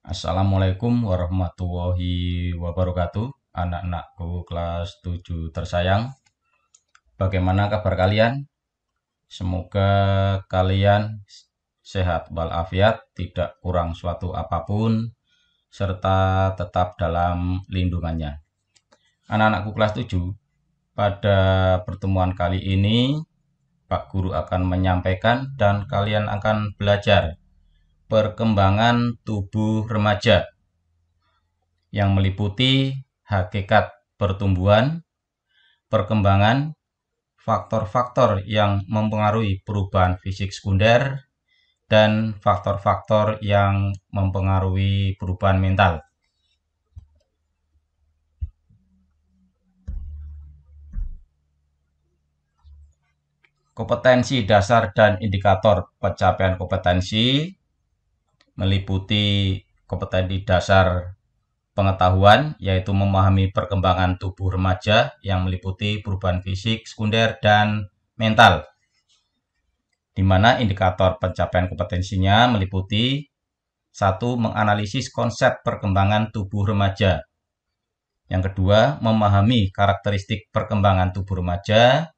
Assalamualaikum warahmatullahi wabarakatuh. Anak-anakku kelas 7 tersayang. Bagaimana kabar kalian? Semoga kalian sehat walafiat, tidak kurang suatu apapun, serta tetap dalam lindungannya. Anak-anakku kelas 7, pada pertemuan kali ini Pak Guru akan menyampaikan dan kalian akan belajar perkembangan tubuh remaja yang meliputi hakikat pertumbuhan, perkembangan, faktor-faktor yang mempengaruhi perubahan fisik sekunder, dan faktor-faktor yang mempengaruhi perubahan mental. Kompetensi dasar dan indikator pencapaian kompetensi meliputi kompetensi dasar pengetahuan, yaitu memahami perkembangan tubuh remaja yang meliputi perubahan fisik, sekunder, dan mental. Di mana indikator pencapaian kompetensinya meliputi 1. Menganalisis konsep perkembangan tubuh remaja. Yang kedua, memahami karakteristik perkembangan tubuh remaja.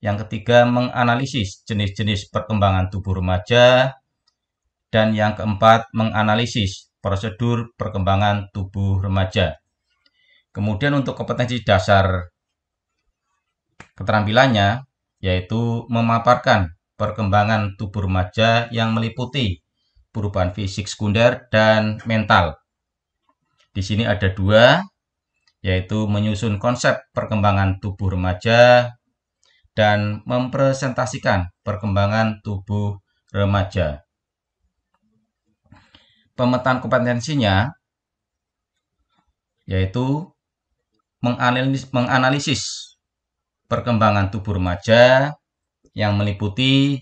Yang ketiga, menganalisis jenis-jenis perkembangan tubuh remaja. Dan yang keempat, menganalisis prosedur perkembangan tubuh remaja. Kemudian untuk kompetensi dasar keterampilannya, yaitu memaparkan perkembangan tubuh remaja yang meliputi perubahan fisik sekunder dan mental. Di sini ada dua, yaitu menyusun konsep perkembangan tubuh remaja dan mempresentasikan perkembangan tubuh remaja. Pemetaan kompetensinya yaitu menganalisis perkembangan tubuh remaja yang meliputi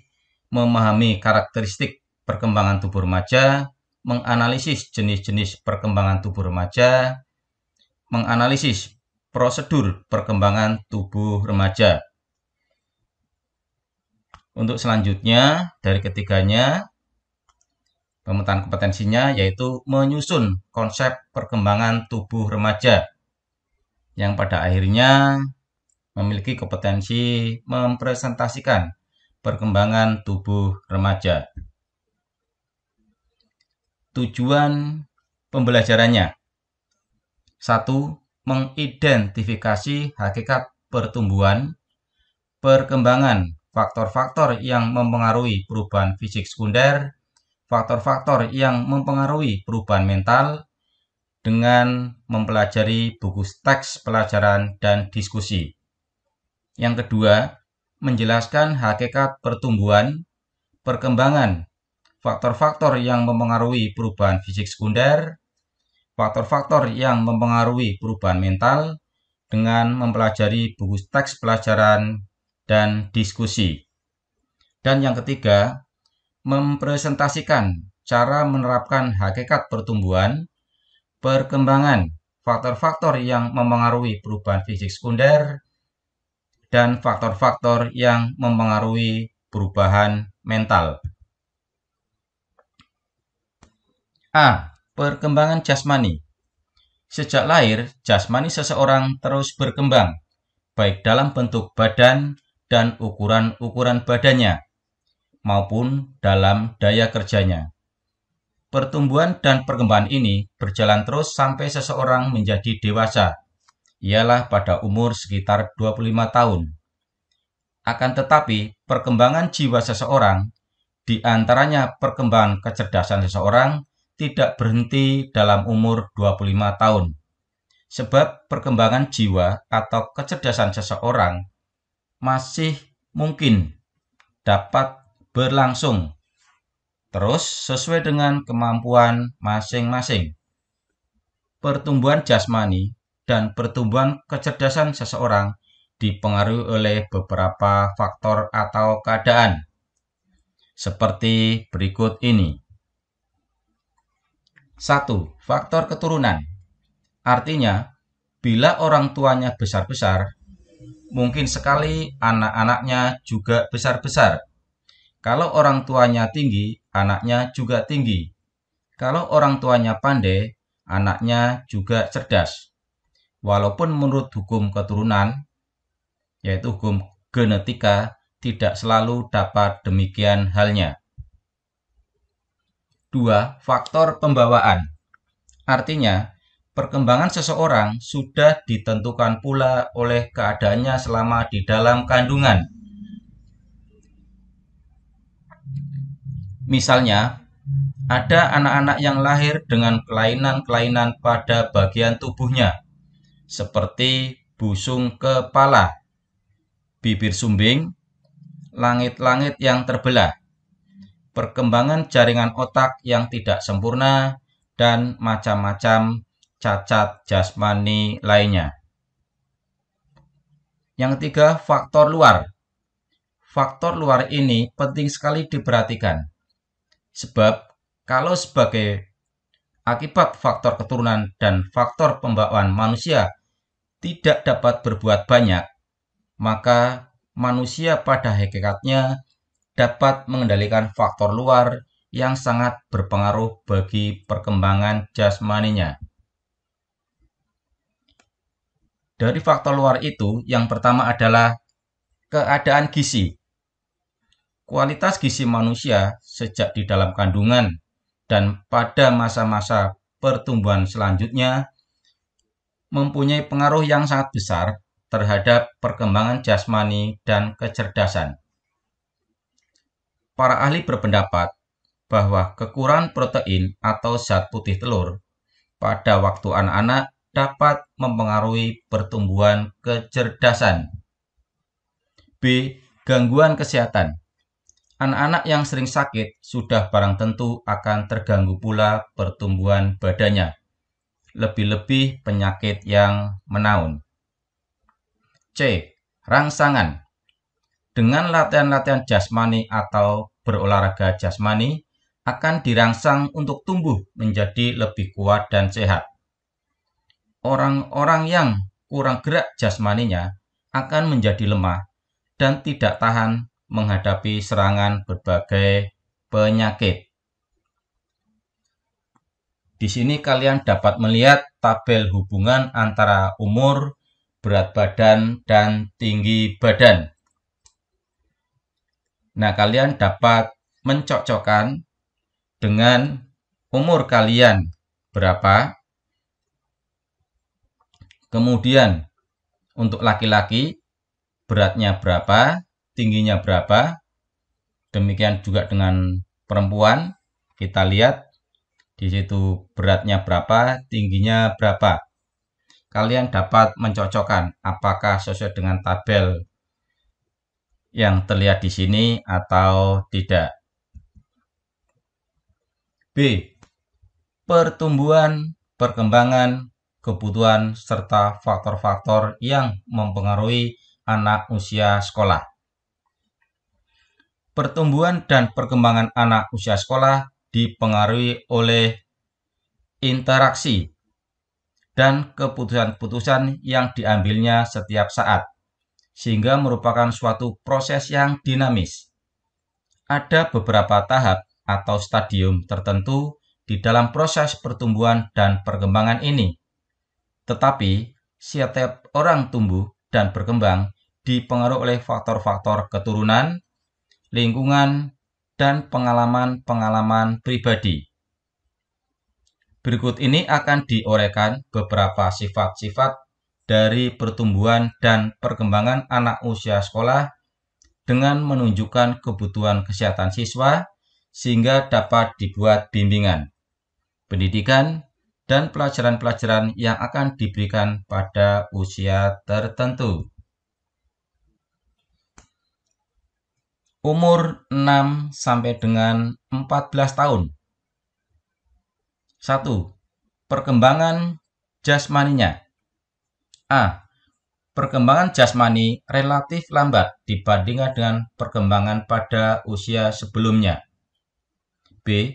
memahami karakteristik perkembangan tubuh remaja, menganalisis jenis-jenis perkembangan tubuh remaja, menganalisis prosedur perkembangan tubuh remaja. Untuk selanjutnya, dari ketiganya, pemetaan kompetensinya yaitu menyusun konsep perkembangan tubuh remaja, yang pada akhirnya memiliki kompetensi mempresentasikan perkembangan tubuh remaja. Tujuan pembelajarannya: 1. Mengidentifikasi hakikat pertumbuhan, perkembangan, faktor-faktor yang mempengaruhi perubahan fisik sekunder, faktor-faktor yang mempengaruhi perubahan mental, dengan mempelajari buku teks pelajaran dan diskusi. Yang kedua, menjelaskan hakikat pertumbuhan, perkembangan, faktor-faktor yang mempengaruhi perubahan fisik sekunder, faktor-faktor yang mempengaruhi perubahan mental, dengan mempelajari buku teks pelajaran dan diskusi. Dan yang ketiga, mempresentasikan cara menerapkan hakikat pertumbuhan, perkembangan, faktor-faktor yang mempengaruhi perubahan fisik sekunder, dan faktor-faktor yang mempengaruhi perubahan mental. A. Perkembangan jasmani. Sejak lahir, jasmani seseorang terus berkembang, baik dalam bentuk badan dan ukuran-ukuran badannya, maupun dalam daya kerjanya. Pertumbuhan dan perkembangan ini berjalan terus sampai seseorang menjadi dewasa, ialah pada umur sekitar 25 tahun. Akan tetapi, perkembangan jiwa seseorang, di antaranya perkembangan kecerdasan seseorang, tidak berhenti dalam umur 25 tahun. Sebab perkembangan jiwa atau kecerdasan seseorang masih mungkin dapat berlangsung terus sesuai dengan kemampuan masing-masing. Pertumbuhan jasmani dan pertumbuhan kecerdasan seseorang dipengaruhi oleh beberapa faktor atau keadaan, seperti berikut ini. 1. Faktor keturunan. Artinya, bila orang tuanya besar-besar, mungkin sekali anak-anaknya juga besar-besar. Kalau orang tuanya tinggi, anaknya juga tinggi. Kalau orang tuanya pandai, anaknya juga cerdas. Walaupun menurut hukum keturunan, yaitu hukum genetika, tidak selalu dapat demikian halnya. 2. Faktor pembawaan. Artinya, perkembangan seseorang sudah ditentukan pula oleh keadaannya selama di dalam kandungan. Misalnya, ada anak-anak yang lahir dengan kelainan-kelainan pada bagian tubuhnya, seperti busung kepala, bibir sumbing, langit-langit yang terbelah, perkembangan jaringan otak yang tidak sempurna, dan macam-macam cacat jasmani lainnya. Yang ketiga, faktor luar. Faktor luar ini penting sekali diperhatikan. Sebab kalau sebagai akibat faktor keturunan dan faktor pembawaan manusia tidak dapat berbuat banyak, maka manusia pada hakikatnya dapat mengendalikan faktor luar yang sangat berpengaruh bagi perkembangan jasmaninya. Dari faktor luar itu, yang pertama adalah keadaan gizi. Kualitas gizi manusia sejak di dalam kandungan dan pada masa-masa pertumbuhan selanjutnya mempunyai pengaruh yang sangat besar terhadap perkembangan jasmani dan kecerdasan. Para ahli berpendapat bahwa kekurangan protein atau zat putih telur pada waktu anak-anak dapat mempengaruhi pertumbuhan kecerdasan. B. Gangguan kesehatan. Anak-anak yang sering sakit sudah barang tentu akan terganggu pula pertumbuhan badannya, lebih-lebih penyakit yang menaun. C. Rangsangan. Dengan latihan-latihan jasmani atau berolahraga jasmani akan dirangsang untuk tumbuh menjadi lebih kuat dan sehat. Orang-orang yang kurang gerak jasmaninya akan menjadi lemah dan tidak tahan menghadapi serangan berbagai penyakit. Di sini kalian dapat melihat tabel hubungan antara umur, berat badan, dan tinggi badan. Nah, kalian dapat mencocokkan dengan umur kalian berapa. Kemudian untuk laki-laki beratnya berapa, tingginya berapa. Demikian juga dengan perempuan. Kita lihat di situ beratnya berapa, tingginya berapa. Kalian dapat mencocokkan apakah sesuai dengan tabel yang terlihat di sini atau tidak. B. Pertumbuhan, perkembangan, kebutuhan, serta faktor-faktor yang mempengaruhi anak usia sekolah. Pertumbuhan dan perkembangan anak usia sekolah dipengaruhi oleh interaksi dan keputusan-keputusan yang diambilnya setiap saat, sehingga merupakan suatu proses yang dinamis. Ada beberapa tahap atau stadium tertentu di dalam proses pertumbuhan dan perkembangan ini. Tetapi, setiap orang tumbuh dan berkembang dipengaruhi oleh faktor-faktor keturunan, lingkungan, dan pengalaman-pengalaman pribadi. Berikut ini akan diuraikan beberapa sifat-sifat dari pertumbuhan dan perkembangan anak usia sekolah dengan menunjukkan kebutuhan kesehatan siswa sehingga dapat dibuat bimbingan, pendidikan, dan pelajaran-pelajaran yang akan diberikan pada usia tertentu. Umur 6 sampai dengan 14 tahun. 1. Perkembangan jasmaninya. A. Perkembangan jasmani relatif lambat dibandingkan dengan perkembangan pada usia sebelumnya. B.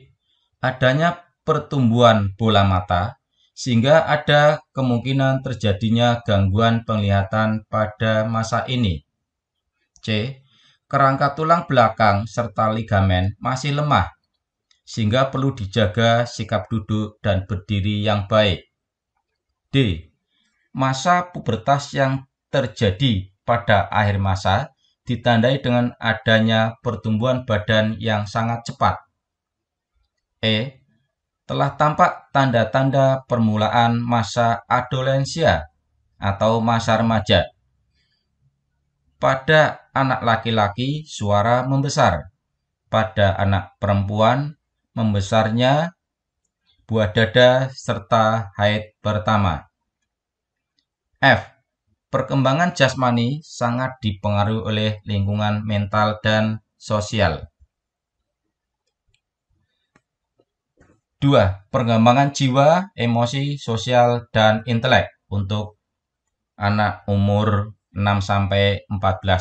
Adanya pertumbuhan bola mata sehingga ada kemungkinan terjadinya gangguan penglihatan pada masa ini. C. Kerangka tulang belakang serta ligamen masih lemah sehingga perlu dijaga sikap duduk dan berdiri yang baik. D. Masa pubertas yang terjadi pada akhir masa ditandai dengan adanya pertumbuhan badan yang sangat cepat. E. Telah tampak tanda-tanda permulaan masa adolensia atau masa remaja. Pada anak laki-laki, suara membesar. Pada anak perempuan, membesarnya buah dada serta haid pertama. F. Perkembangan jasmani sangat dipengaruhi oleh lingkungan mental dan sosial. 2. Perkembangan jiwa, emosi, sosial, dan intelek untuk anak umur 6-14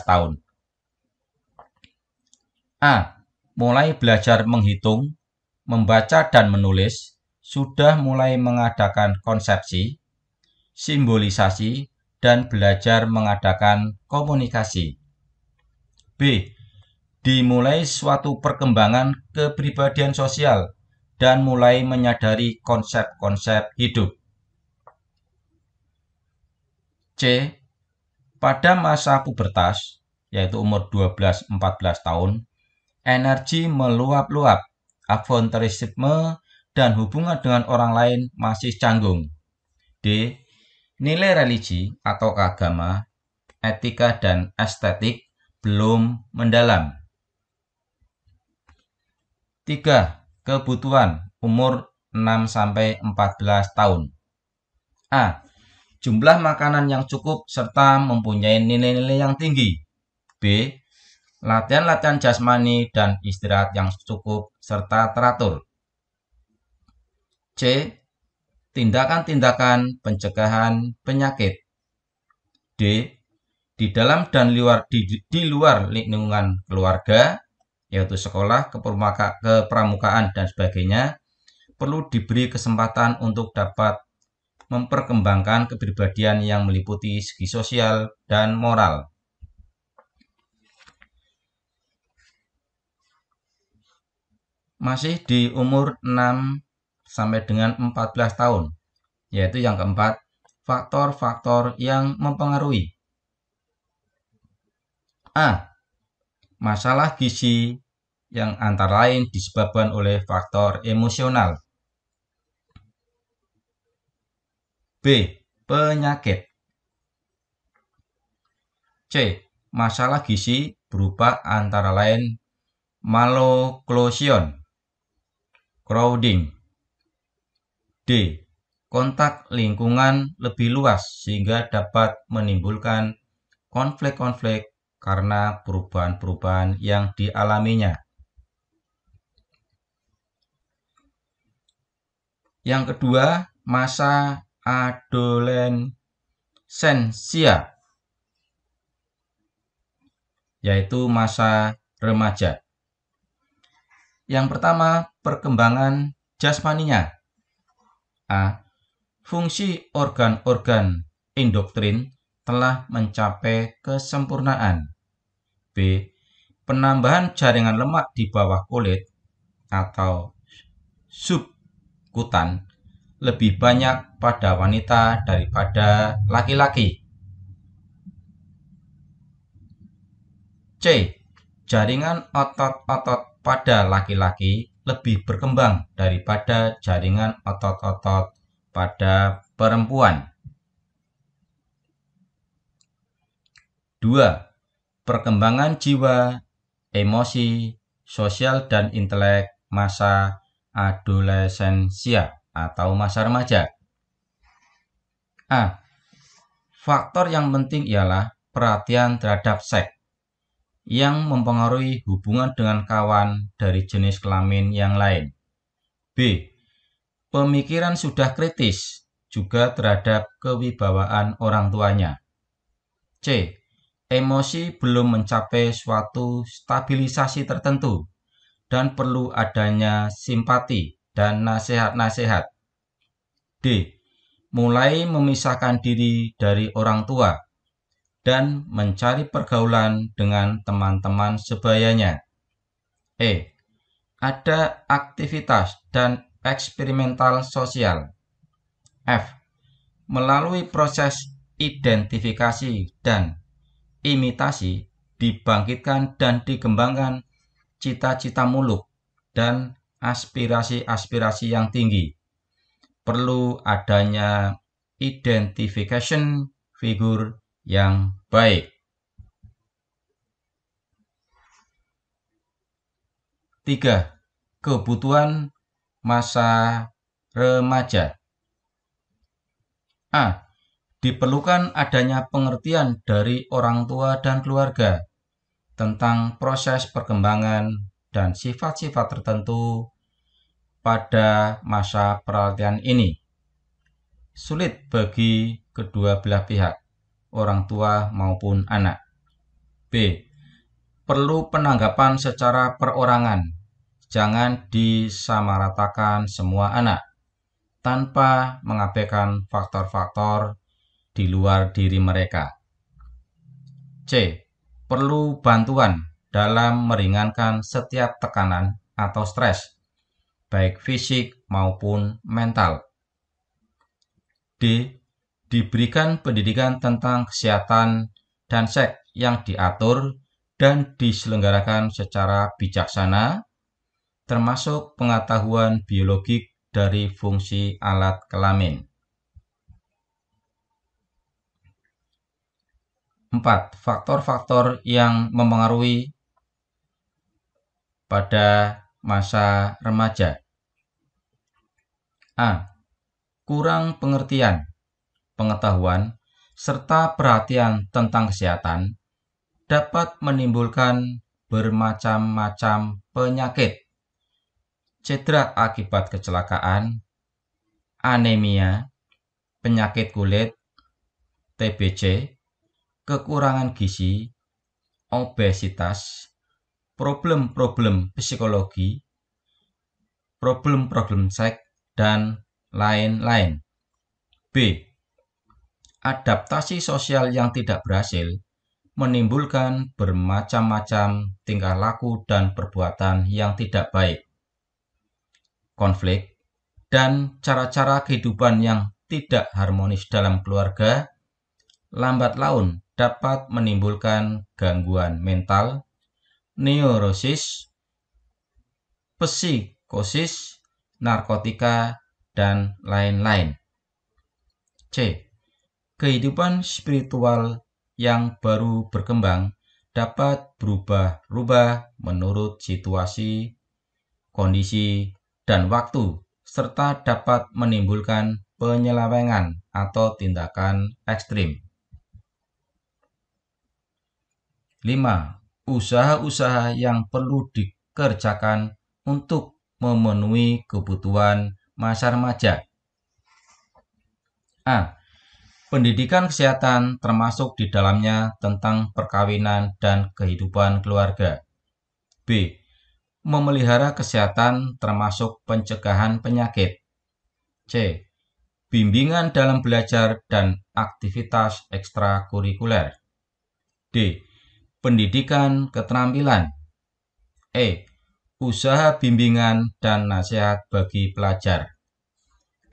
tahun. A. Mulai belajar menghitung, membaca dan menulis, sudah mulai mengadakan konsepsi, simbolisasi, dan belajar mengadakan komunikasi. B. Dimulai suatu perkembangan kepribadian sosial dan mulai menyadari konsep-konsep hidup. C. Pada masa pubertas, yaitu umur 12-14 tahun, energi meluap-luap, avonterisme, dan hubungan dengan orang lain masih canggung. D. Nilai religi atau agama, etika, dan estetik belum mendalam. 3. Kebutuhan umur 6-14 tahun. A. Jumlah makanan yang cukup serta mempunyai nilai-nilai yang tinggi. B. Latihan-latihan jasmani dan istirahat yang cukup serta teratur. C. Tindakan-tindakan pencegahan penyakit. D. Di dalam dan di luar lingkungan keluarga, yaitu sekolah, kepramukaan, dan sebagainya, perlu diberi kesempatan untuk dapat memperkembangkan kepribadian yang meliputi segi sosial dan moral. Masih di umur 6 sampai dengan 14 tahun, yaitu yang keempat, faktor-faktor yang mempengaruhi. A. Masalah gizi yang antara lain disebabkan oleh faktor emosional. B. Penyakit. C. Masalah gizi berupa antara lain malocclusion, crowding. D. Kontak lingkungan lebih luas sehingga dapat menimbulkan konflik-konflik karena perubahan-perubahan yang dialaminya. Yang kedua, masa adolescensia, yaitu masa remaja. Yang pertama, perkembangan jasmaninya. A. Fungsi organ-organ endoktrin telah mencapai kesempurnaan. B. Penambahan jaringan lemak di bawah kulit atau subkutan lebih banyak pada wanita daripada laki-laki. C. Jaringan otot-otot pada laki-laki lebih berkembang daripada jaringan otot-otot pada perempuan. 2. Perkembangan jiwa, emosi, sosial, dan intelek masa adolescensia atau masa remaja. A. Faktor yang penting ialah perhatian terhadap seks yang mempengaruhi hubungan dengan kawan dari jenis kelamin yang lain. B. Pemikiran sudah kritis juga terhadap kewibawaan orang tuanya. C. Emosi belum mencapai suatu stabilisasi tertentu dan perlu adanya simpati dan nasihat-nasihat. D. Mulai memisahkan diri dari orang tua dan mencari pergaulan dengan teman-teman sebayanya. E. Ada aktivitas dan eksperimental sosial. F. Melalui proses identifikasi dan imitasi, dibangkitkan dan dikembangkan cita-cita muluk dan aspirasi-aspirasi yang tinggi. Perlu adanya identification figur yang baik. 3. Kebutuhan masa remaja. A. Diperlukan adanya pengertian dari orang tua dan keluarga tentang proses perkembangan dan sifat-sifat tertentu pada masa peralihan ini. Sulit bagi kedua belah pihak, orang tua maupun anak. B. Perlu penanggapan secara perorangan. Jangan disamaratakan semua anak tanpa mengabaikan faktor-faktor di luar diri mereka. C. Perlu bantuan dalam meringankan setiap tekanan atau stres, baik fisik maupun mental. D. Diberikan pendidikan tentang kesehatan dan seks yang diatur dan diselenggarakan secara bijaksana, termasuk pengetahuan biologik dari fungsi alat kelamin. 4. Faktor-faktor yang mempengaruhi pada masa remaja. A. Kurang pengertian, pengetahuan, serta perhatian tentang kesehatan dapat menimbulkan bermacam-macam penyakit, cedera akibat kecelakaan, anemia, penyakit kulit, TBC, kekurangan gizi, obesitas, problem-problem psikologi, problem-problem seks, dan lain-lain. B. Adaptasi sosial yang tidak berhasil menimbulkan bermacam-macam tingkah laku dan perbuatan yang tidak baik, konflik, dan cara-cara kehidupan yang tidak harmonis dalam keluarga, lambat laun dapat menimbulkan gangguan mental, neurosis, psikosis, narkotika, dan lain-lain. C. Kehidupan spiritual yang baru berkembang dapat berubah-ubah menurut situasi, kondisi, dan waktu, serta dapat menimbulkan penyelewengan atau tindakan ekstrim. 5. Usaha-usaha yang perlu dikerjakan untuk memenuhi kebutuhan masa remaja. A. Pendidikan kesehatan termasuk di dalamnya tentang perkawinan dan kehidupan keluarga. B. Memelihara kesehatan termasuk pencegahan penyakit. C. Bimbingan dalam belajar dan aktivitas ekstrakurikuler. D. Pendidikan keterampilan. E. Usaha bimbingan dan nasihat bagi pelajar.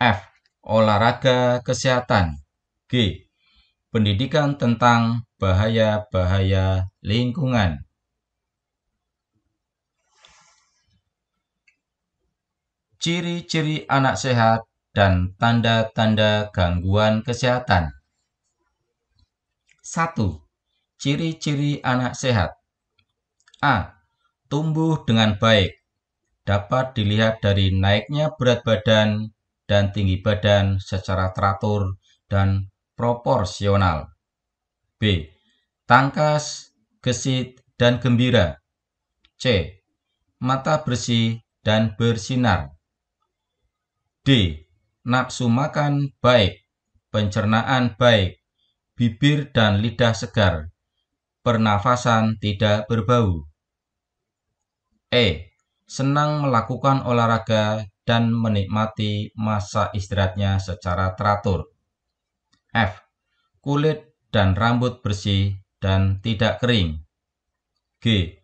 F. Olahraga kesehatan. G. Pendidikan tentang bahaya-bahaya lingkungan. Ciri-ciri anak sehat dan tanda-tanda gangguan kesehatan. 1. Ciri-ciri anak sehat. A. Tumbuh dengan baik. Dapat dilihat dari naiknya berat badan dan tinggi badan secara teratur dan proporsional. B. Tangkas, gesit, dan gembira. C. Mata bersih dan bersinar. D. Nafsu makan baik, pencernaan baik, bibir dan lidah segar, pernafasan tidak berbau. E. Senang melakukan olahraga dan menikmati masa istirahatnya secara teratur. F. Kulit dan rambut bersih dan tidak kering. G.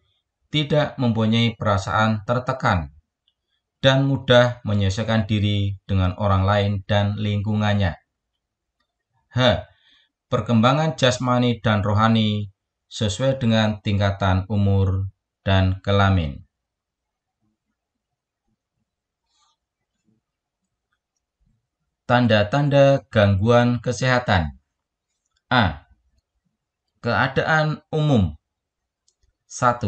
Tidak mempunyai perasaan tertekan. dan mudah menyesuaikan diri dengan orang lain dan lingkungannya. H. Perkembangan jasmani dan rohani sesuai dengan tingkatan umur dan kelamin. Tanda-tanda gangguan kesehatan. A. Keadaan umum. 1.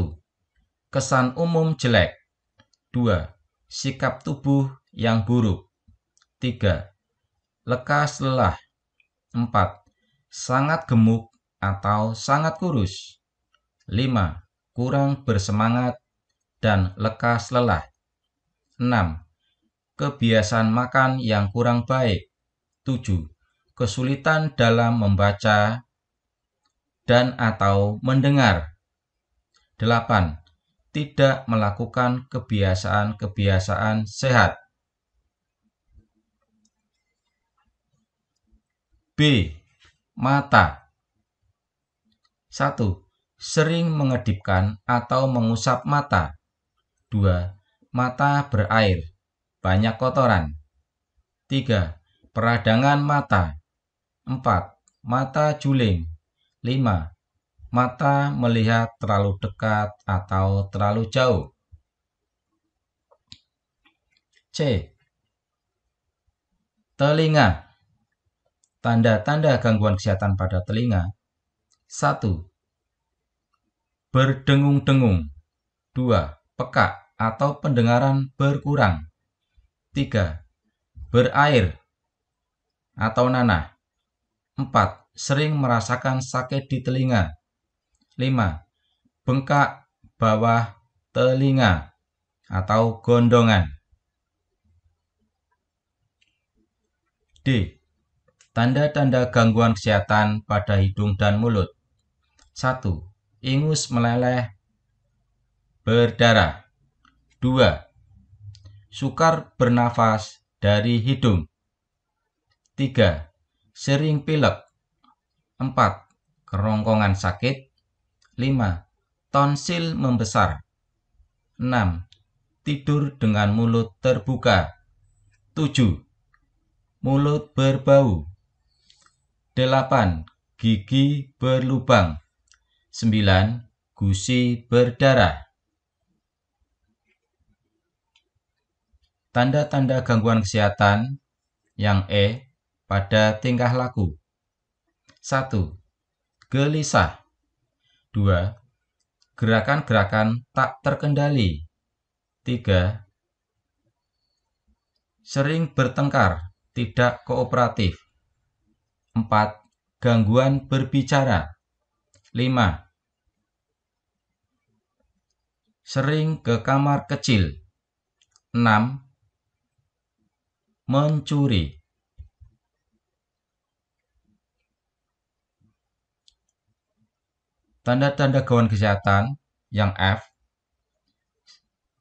Kesan umum jelek. 2. Sikap tubuh yang buruk. 3. Lekas lelah. 4. Sangat gemuk atau sangat kurus. 5. Kurang bersemangat dan lekas lelah. 6. Kebiasaan makan yang kurang baik. 7. Kesulitan dalam membaca dan atau mendengar. 8. Tidak melakukan kebiasaan-kebiasaan sehat. B. Mata. 1. Sering mengedipkan atau mengusap mata. 2. Mata berair, banyak kotoran. 3. Peradangan mata. 4. Mata juling. 5. Mata melihat terlalu dekat atau terlalu jauh. C. Telinga. Tanda-tanda gangguan kesehatan pada telinga. 1. Berdengung-dengung. 2. Peka atau pendengaran berkurang. 3. Berair atau nanah. 4. Sering merasakan sakit di telinga. 5. Bengkak bawah telinga atau gondongan. D. Tanda-tanda gangguan kesehatan pada hidung dan mulut. 1. Ingus meleleh, berdarah. 2. Sukar bernafas dari hidung. 3. Sering pilek. 4. Kerongkongan sakit. 5. Tonsil membesar. 6. Tidur dengan mulut terbuka. 7. Mulut berbau. 8. Gigi berlubang. 9. Gusi berdarah. Tanda-tanda gangguan kesehatan yang E pada tingkah laku. 1. Gelisah. 2. Gerakan-gerakan tak terkendali. 3. Sering bertengkar, tidak kooperatif. 4. Gangguan berbicara. 5. Sering ke kamar kecil. 6. Mencuri. Tanda-tanda gangguan kesehatan yang F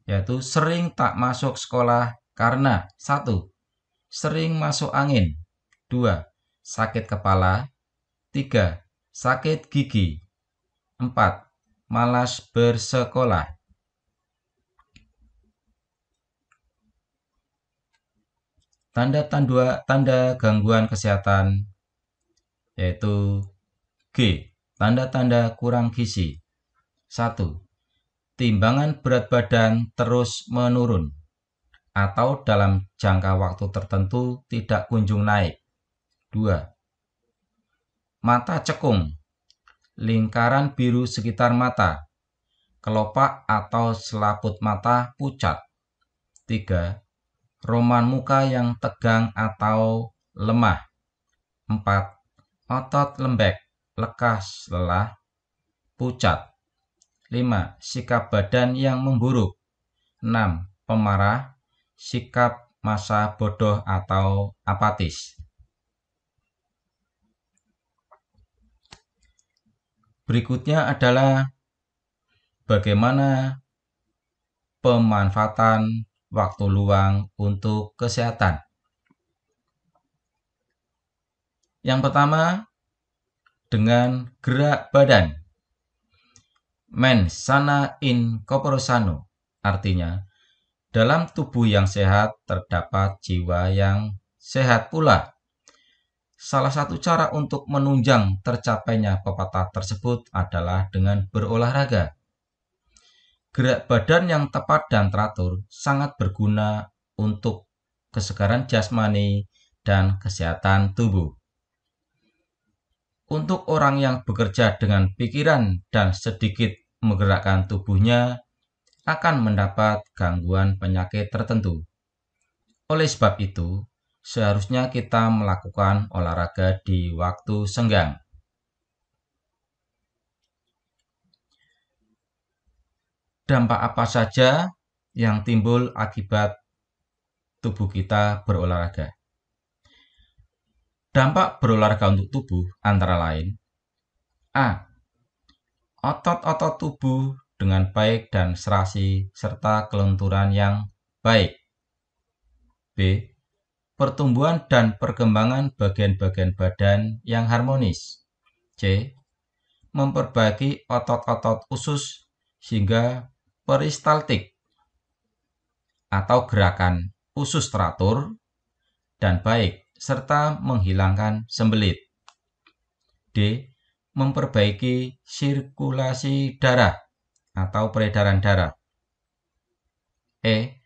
yaitu sering tak masuk sekolah karena 1. Sering masuk angin. 2. Sakit kepala. 3. Sakit gigi. 4. Malas bersekolah. Tanda gangguan kesehatan yaitu G. Tanda-tanda kurang gizi. 1. Timbangan berat badan terus menurun atau dalam jangka waktu tertentu tidak kunjung naik. 2. Mata cekung, lingkaran biru sekitar mata, kelopak atau selaput mata pucat. 3. Roman muka yang tegang atau lemah. 4. Otot lembek, lekas lelah, pucat. 5. Sikap badan yang memburuk. 6. Pemarah, sikap masa bodoh atau apatis. Berikutnya adalah bagaimana pemanfaatan waktu luang untuk kesehatan. Yang pertama, dengan gerak badan. Mens sana in corpore sano, artinya Dalam tubuh yang sehat terdapat jiwa yang sehat pula. Salah satu cara untuk menunjang tercapainya pepatah tersebut adalah dengan berolahraga. Gerak badan yang tepat dan teratur sangat berguna untuk kesegaran jasmani dan kesehatan tubuh. Untuk orang yang bekerja dengan pikiran dan sedikit menggerakkan tubuhnya akan mendapat gangguan penyakit tertentu. Oleh sebab itu, seharusnya kita melakukan olahraga di waktu senggang. Dampak apa saja yang timbul akibat tubuh kita berolahraga? Dampak berolahraga untuk tubuh antara lain: A. Otot-otot tubuh dengan baik dan serasi serta kelenturan yang baik. B. Pertumbuhan dan perkembangan bagian-bagian badan yang harmonis. C. Memperbaiki otot-otot usus sehingga peristaltik atau gerakan usus teratur dan baik serta menghilangkan sembelit. D. Memperbaiki sirkulasi darah atau peredaran darah. E.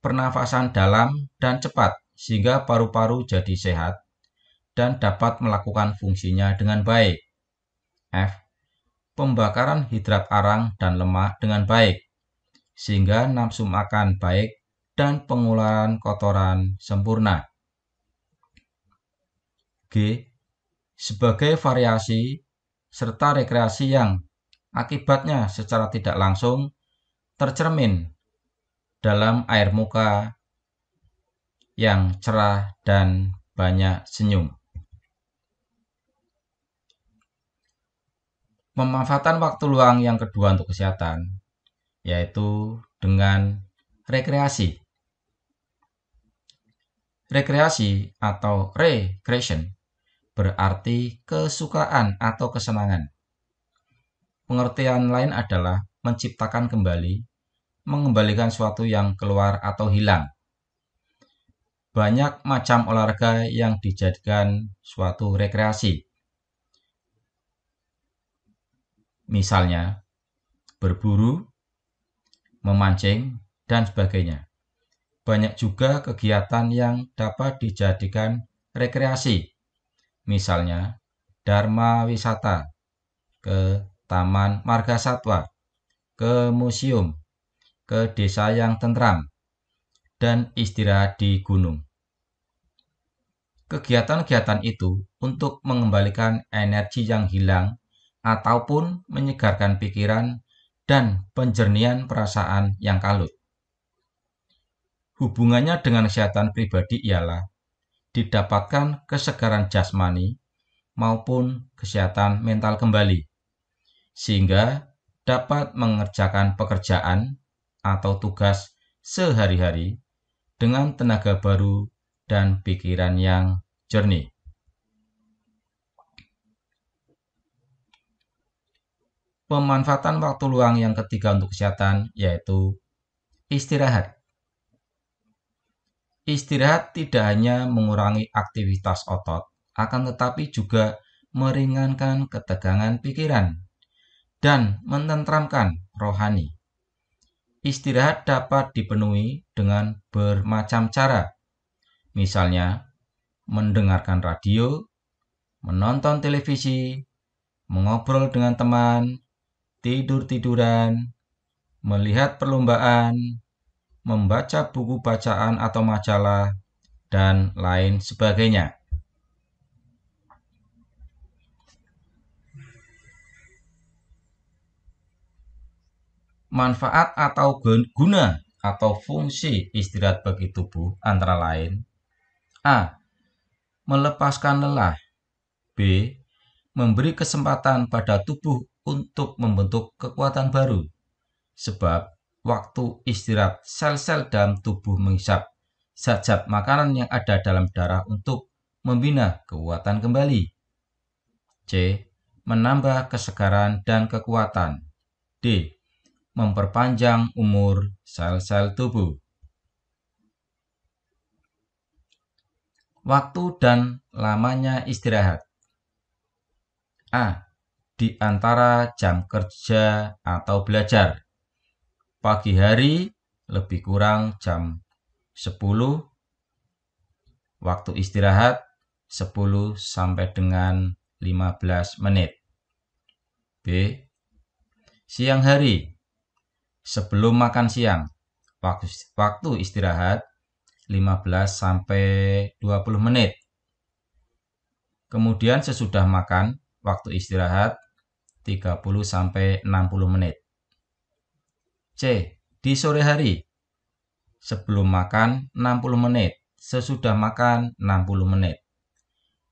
Pernafasan dalam dan cepat sehingga paru-paru jadi sehat dan dapat melakukan fungsinya dengan baik. F. Pembakaran hidrat arang dan lemak dengan baik sehingga nafsu makan baik dan pengeluaran kotoran sempurna. G. Sebagai variasi serta rekreasi yang akibatnya secara tidak langsung tercermin dalam air muka yang cerah dan banyak senyum. Pemanfaatan waktu luang yang kedua untuk kesehatan yaitu dengan rekreasi. Rekreasi atau recreation berarti kesukaan atau kesenangan. Pengertian lain adalah menciptakan kembali, mengembalikan sesuatu yang keluar atau hilang. Banyak macam olahraga yang dijadikan suatu rekreasi. Misalnya, berburu, memancing, dan sebagainya. Banyak juga kegiatan yang dapat dijadikan rekreasi. Misalnya, dharma wisata, ke taman marga satwa, ke museum, ke desa yang tentram, dan istirahat di gunung. Kegiatan-kegiatan itu untuk mengembalikan energi yang hilang ataupun menyegarkan pikiran dan penjernihan perasaan yang kalut. Hubungannya dengan kesehatan pribadi ialah didapatkan kesegaran jasmani maupun kesehatan mental kembali, sehingga dapat mengerjakan pekerjaan atau tugas sehari-hari dengan tenaga baru dan pikiran yang jernih. Pemanfaatan waktu luang yang ketiga untuk kesehatan yaitu istirahat. Istirahat tidak hanya mengurangi aktivitas otot, akan tetapi juga meringankan ketegangan pikiran dan menenteramkan rohani. Istirahat dapat dipenuhi dengan bermacam cara, misalnya mendengarkan radio, menonton televisi, mengobrol dengan teman, tidur-tiduran, melihat perlombaan, membaca buku bacaan atau majalah, dan lain sebagainya. Manfaat atau guna atau fungsi istirahat bagi tubuh antara lain: A. Melepaskan lelah. B. Memberi kesempatan pada tubuh untuk membentuk kekuatan baru. Sebab waktu istirahat sel-sel dalam tubuh menghisap zat-zat makanan yang ada dalam darah untuk membina kekuatan kembali. C. Menambah kesegaran dan kekuatan. D. Memperpanjang umur sel-sel tubuh. Waktu dan lamanya istirahat. A. Di antara jam kerja atau belajar. Pagi hari lebih kurang jam 10, waktu istirahat 10 sampai dengan 15 menit. B. Siang hari sebelum makan siang. Waktu istirahat 15 sampai 20 menit. Kemudian sesudah makan, waktu istirahat 30 sampai 60 menit. C. Di sore hari sebelum makan 60 menit, sesudah makan 60 menit.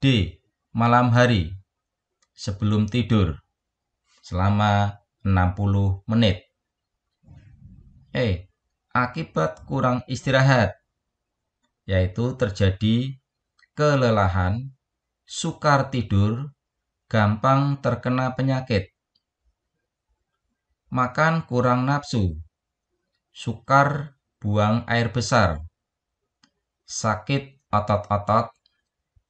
D. Malam hari sebelum tidur selama 60 menit. E. Akibat kurang istirahat, yaitu terjadi kelelahan, sukar tidur, gampang terkena penyakit, makan kurang nafsu, sukar buang air besar, sakit otot-otot,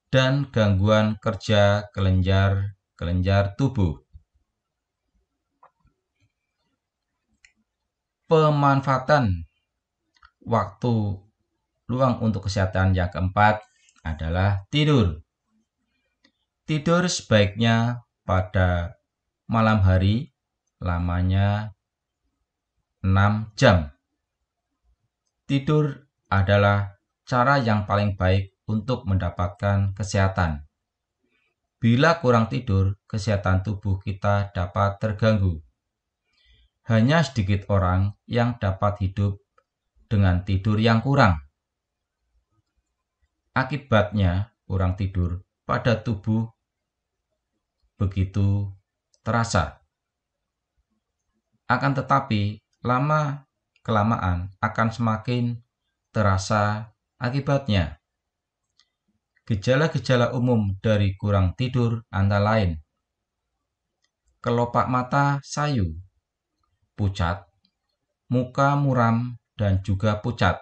dan gangguan kerja kelenjar tubuh. Pemanfaatan waktu luang untuk kesehatan yang keempat adalah tidur. Tidur sebaiknya pada malam hari, lamanya 6 jam. Tidur adalah cara yang paling baik untuk mendapatkan kesehatan. Bila kurang tidur, kesehatan tubuh kita dapat terganggu. Hanya sedikit orang yang dapat hidup dengan tidur yang kurang. Akibatnya, kurang tidur pada tubuh begitu terasa. Akan tetapi, lama-kelamaan akan semakin terasa akibatnya. Gejala-gejala umum dari kurang tidur antara lain: kelopak mata sayu, pucat, muka muram dan juga pucat,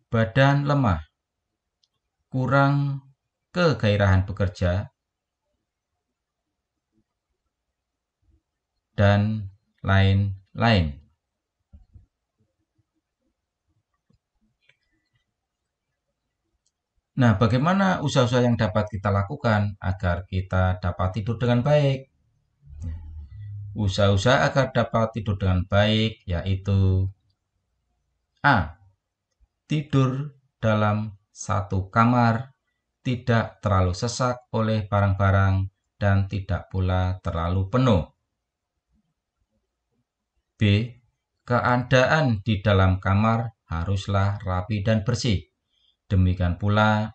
badan lemah, kurang kegairahan bekerja, dan lain-lain. Nah, bagaimana usaha-usaha yang dapat kita lakukan agar kita dapat tidur dengan baik? Usaha-usaha agar dapat tidur dengan baik yaitu: A. Tidur dalam satu kamar, tidak terlalu sesak oleh barang-barang dan tidak pula terlalu penuh. B. Keadaan di dalam kamar haruslah rapi dan bersih. Demikian pula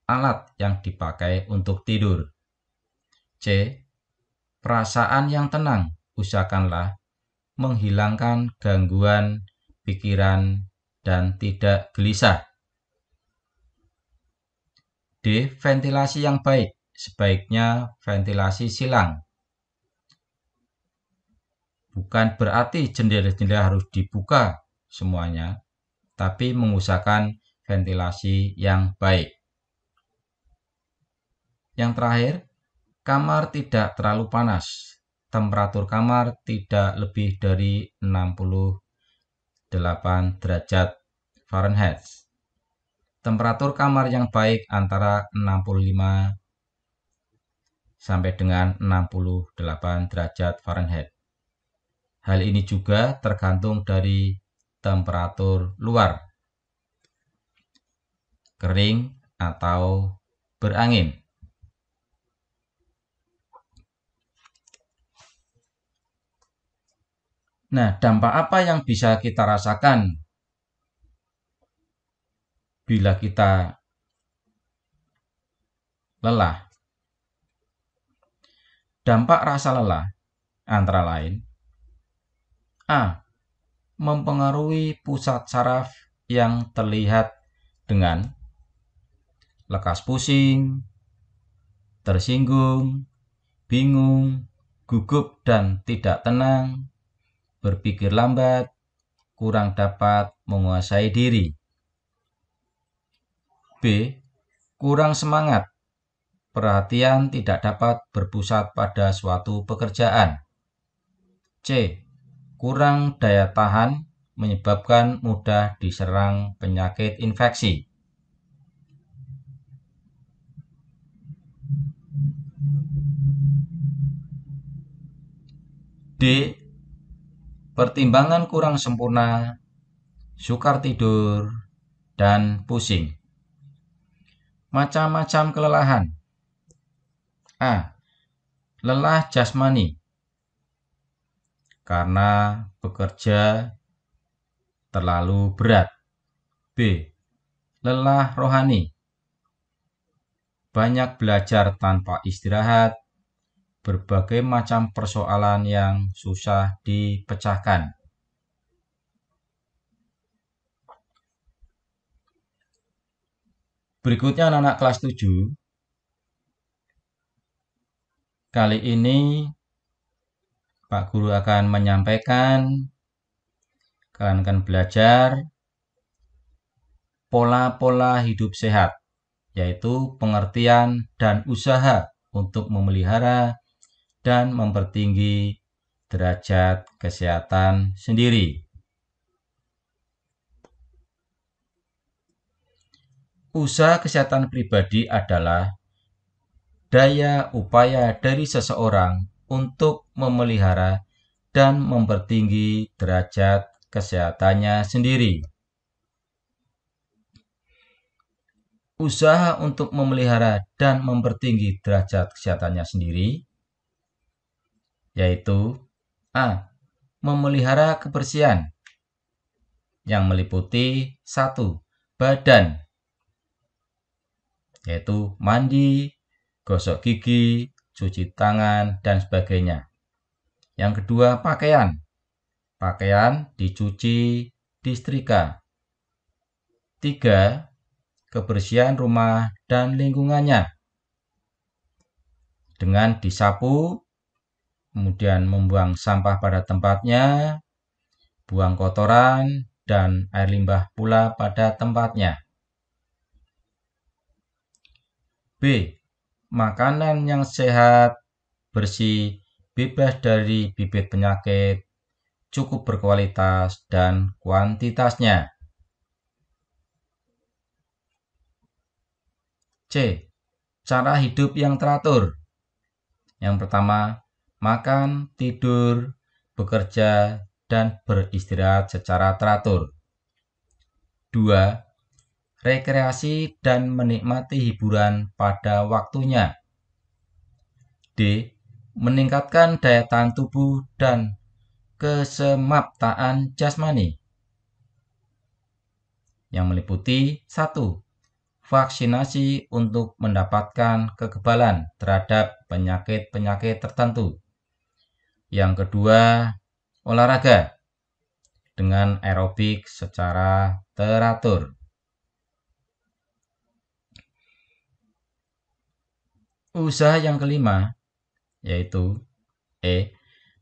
alat yang dipakai untuk tidur. C. Perasaan yang tenang. Usahakanlah menghilangkan gangguan pikiran dan tidak gelisah. D. Ventilasi yang baik. Sebaiknya ventilasi silang. Bukan berarti jendela-jendela harus dibuka semuanya, tapi mengusahakan ventilasi yang baik. Yang terakhir, kamar tidak terlalu panas. Temperatur kamar tidak lebih dari 68 derajat Fahrenheit. Temperatur kamar yang baik antara 65 sampai dengan 68 derajat Fahrenheit. Hal ini juga tergantung dari temperatur luar, kering atau berangin. Nah, dampak apa yang bisa kita rasakan bila kita lelah? Dampak rasa lelah antara lain: A. Mempengaruhi pusat saraf yang terlihat dengan lekas pusing, tersinggung, bingung, gugup dan tidak tenang, berpikir lambat, kurang dapat menguasai diri. B. Kurang semangat. Perhatian tidak dapat berpusat pada suatu pekerjaan. C. Kurang daya tahan menyebabkan mudah diserang penyakit infeksi. D. Pertimbangan kurang sempurna, sukar tidur, dan pusing. Macam-macam kelelahan. A. Lelah jasmani karena bekerja terlalu berat. B. Lelah rohani, banyak belajar tanpa istirahat, berbagai macam persoalan yang susah dipecahkan. Berikutnya anak-anak kelas 7. Kali ini Pak Guru akan menyampaikan, kalian akan belajar pola-pola hidup sehat, yaitu pengertian dan usaha untuk memelihara dan mempertinggi derajat kesehatan sendiri. Usaha kesehatan pribadi adalah daya upaya dari seseorang untuk memelihara dan mempertinggi derajat kesehatannya sendiri. Usaha untuk memelihara dan mempertinggi derajat kesehatannya sendiri yaitu A. Memelihara kebersihan yang meliputi 1. Badan, yaitu mandi, gosok gigi, cuci tangan, dan sebagainya. Yang kedua, pakaian. Pakaian dicuci, disetrika. 3. Kebersihan rumah dan lingkungannya dengan disapu, kemudian membuang sampah pada tempatnya, buang kotoran, dan air limbah pula pada tempatnya. B. Makanan yang sehat, bersih, bebas dari bibit penyakit, cukup berkualitas, dan kuantitasnya. C. Cara hidup yang teratur. Yang pertama, makan, tidur, bekerja, dan beristirahat secara teratur. 2. Rekreasi dan menikmati hiburan pada waktunya. D. Meningkatkan daya tahan tubuh dan kesemaptaan jasmani yang meliputi 1. Vaksinasi untuk mendapatkan kekebalan terhadap penyakit-penyakit tertentu. Yang kedua, olahraga dengan aerobik secara teratur. Usaha yang kelima yaitu E.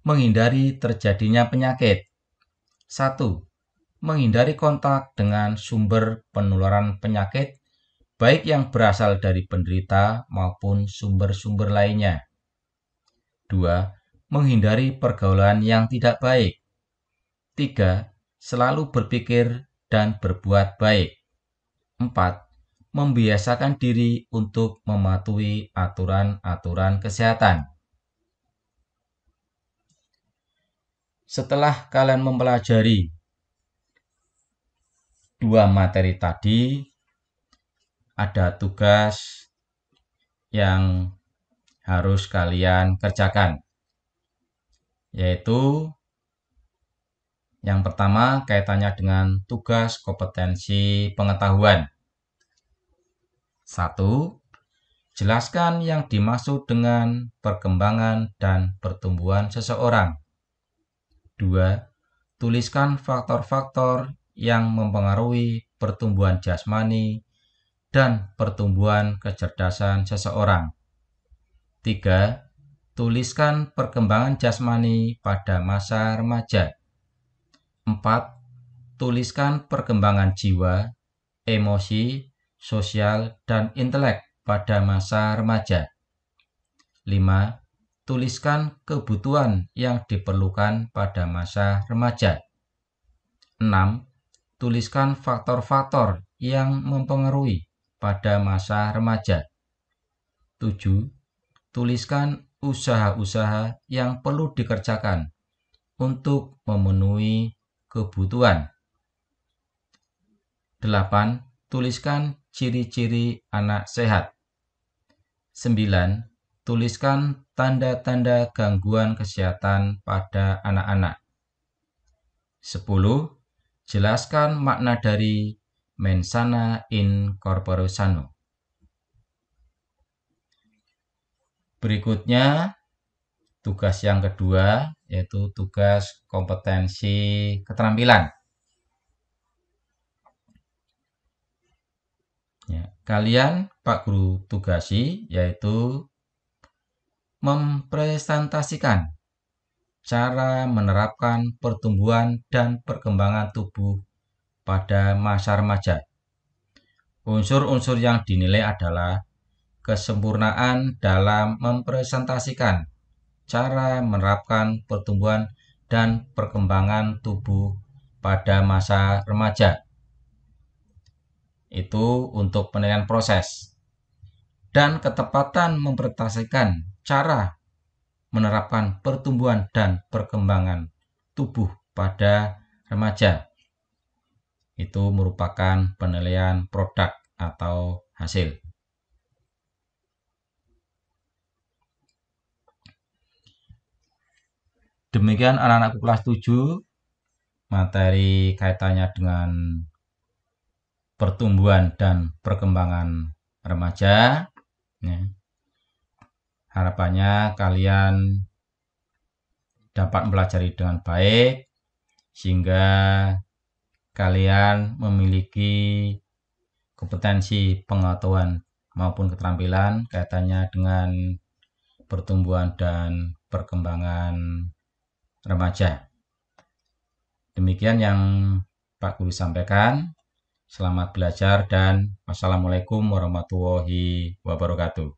Menghindari terjadinya penyakit. 1. Menghindari kontak dengan sumber penularan penyakit baik yang berasal dari penderita maupun sumber-sumber lainnya. 2. Menghindari pergaulan yang tidak baik. 3. Selalu berpikir dan berbuat baik. 4. Membiasakan diri untuk mematuhi aturan-aturan kesehatan. Setelah kalian mempelajari 2 materi tadi, ada tugas yang harus kalian kerjakan, yaitu yang pertama kaitannya dengan tugas kompetensi pengetahuan. 1. Jelaskan yang dimaksud dengan perkembangan dan pertumbuhan seseorang. 2. Tuliskan faktor-faktor yang mempengaruhi pertumbuhan jasmani dan pertumbuhan kecerdasan seseorang. 3. Tuliskan perkembangan jasmani pada masa remaja. 4. Tuliskan perkembangan jiwa, emosi, sosial, dan intelek pada masa remaja. 5. Tuliskan kebutuhan yang diperlukan pada masa remaja. 6. Tuliskan faktor-faktor yang mempengaruhi pada masa remaja. 7. Tuliskan usaha-usaha yang perlu dikerjakan untuk memenuhi kebutuhan. 8. Tuliskan ciri-ciri anak sehat. 9. Tuliskan tanda-tanda gangguan kesehatan pada anak-anak. 10. Jelaskan makna dari mens sana in corpore sano. Berikutnya, tugas yang kedua, yaitu tugas kompetensi keterampilan. Ya, kalian, Pak Guru, tugasi yaitu mempresentasikan cara menerapkan pertumbuhan dan perkembangan tubuh pada masa remaja. Unsur-unsur yang dinilai adalah kesempurnaan dalam mempresentasikan cara menerapkan pertumbuhan dan perkembangan tubuh pada masa remaja. Itu untuk penilaian proses. Dan ketepatan mempresentasikan cara menerapkan pertumbuhan dan perkembangan tubuh pada remaja. Itu merupakan penilaian produk atau hasil. Demikian anak-anakku kelas 7, materi kaitannya dengan pertumbuhan dan perkembangan remaja. Ya. Harapannya kalian dapat mempelajari dengan baik sehingga kalian memiliki kompetensi pengetahuan maupun keterampilan kaitannya dengan pertumbuhan dan perkembangan remaja. Demikian yang Pak Guru sampaikan. Selamat belajar dan wassalamualaikum warahmatullahi wabarakatuh.